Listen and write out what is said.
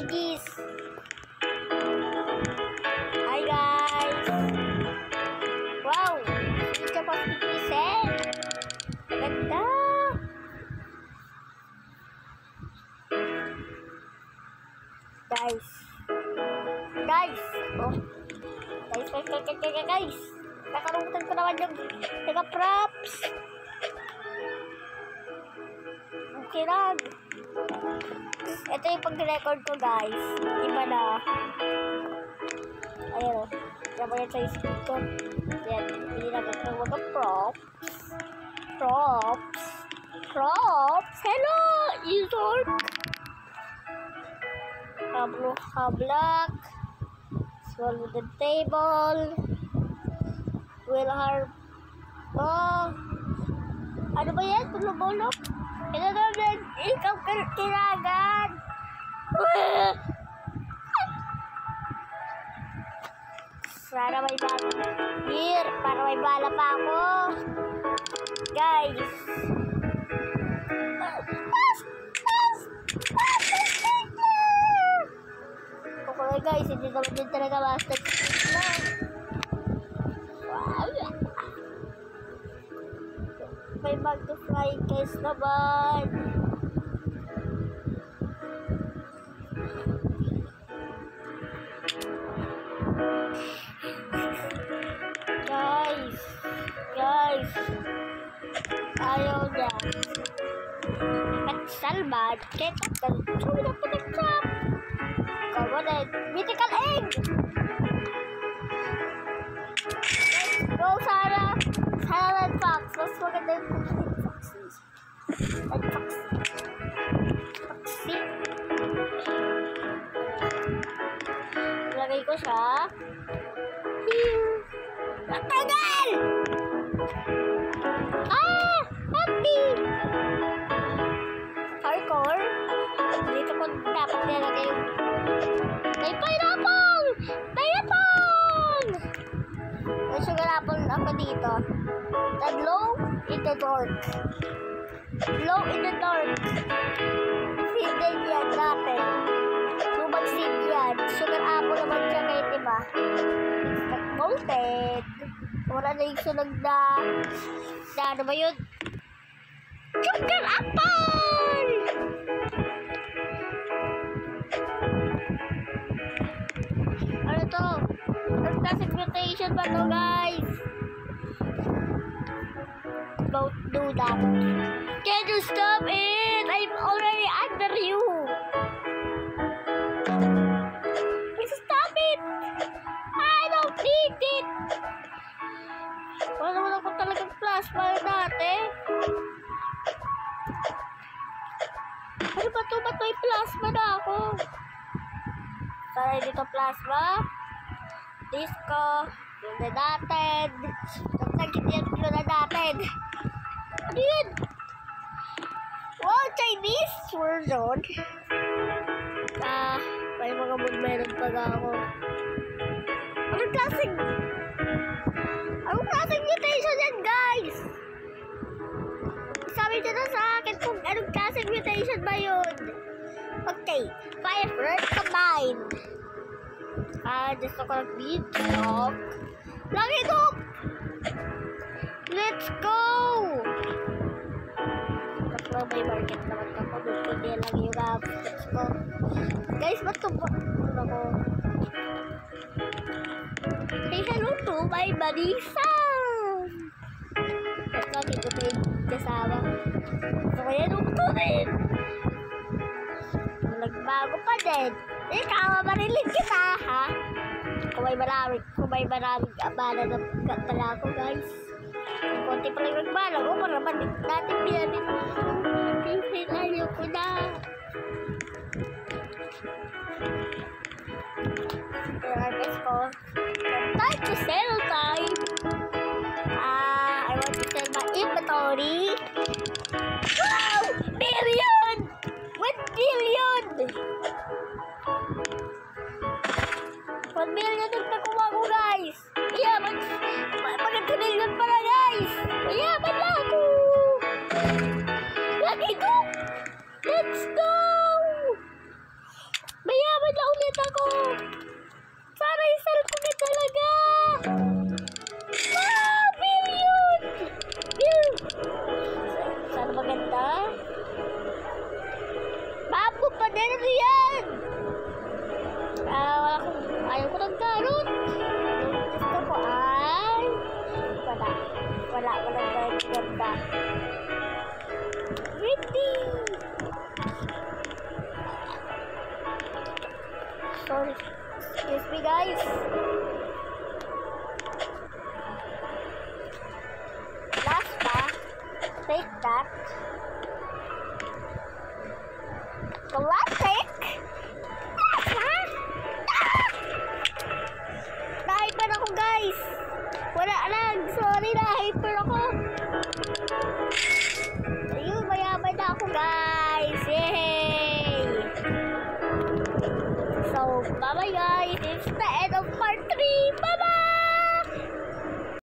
G's. Hi guys. Wow, ito pa 50%. Ganda. Guys. Oh. Guys. Nakarumutan ko naman yung mega props. Okay lang. Ito yung pag-record ko guys. Iba na. Ayan o. Diyan yan sa screen ko. Ayan. Hindi na ko mga props. Hello! Isort! Black. Swell with the table. Will harp. Oh. Ano ba yan? Tulog-bulok? Ito naman. Ikaw kinagan. Para may bala. Here. Para may bala pa ako. Guys. Okay guys. Hindi naman din talaga master na. Wow. May bag to fly case naman. Guys. Ayaw niya. At Salman, ketak ka. Suwi na pinag-trap. Come on then. Mythical egg. Go, Sarah. Red Fox. Mas maganda yung Red Foxes. Foxy. Lagay ko siya. Here. Matagal! Happy! Hardcore. Dito ko dapat nilagay yung... May pineapple! May sugar apple ako dito. The glow in the dark. Seed din yan natin. Lumang seed yan. Sugar apple naman siya kayo, diba? Molted. Wala na yung sunog na ano ba yun? Sugar apple! Ano to? Classic mutation ba to, guys? Don't do that. Can you stop it? I'm already under you. Please stop it. I don't need it. Wala naman ako talagang plasma dati. Ano ba ito? Ba't may plasma na ako? Sana dito plasma. Disco. Yung na natin. Nagkakit yan na natin. Ano yun? Wow, Chinese version. May mga meron pa na ako. Anong klaseng mutation yan, guys? Sabi nyo na sa akin kung anong klaseng mutation ba yun. Okay, Fire Bird combined. Just ako nag-beatlock. Lagi ko! Let's go! Tapos may market naman ako. Hindi lang yung steps ko. Guys, ba't ito? Ano ko? Say hello to my Marisa! At lagi ko pa yung kasama. So, kaya nung ito din. Nagbago pa din. Ikaw, marilig kita, ha? Kung may maraming abala na pala ako, guys. Konti pa lang nagbala ko, para naman natin pinanit. Ayaw ko na. Guys ko. Time to sell time. I want to sell my inventory. Wow! Billion! 1 billion! 1 million yung nakuha ko, guys. Yeah, maganda million pala, guys. Yeah, bala ako. Lagi ko. Let's go. Sana yung cellphone niya talaga. Wow! Billion! Sana maganda? Bago pa din ano yan? Ayaw ko ng karot. Gusto ko ay... Wala ganda. Ready! Sorry. Excuse me, guys. Last pa. Take that. Classic. Na-hyper ako, guys. Wala lang. Sorry, na-hyper ako. Ayun, mayaman na ako, guys. Yay! So, bye-bye, guys. It's the end of part 3. Bye-bye!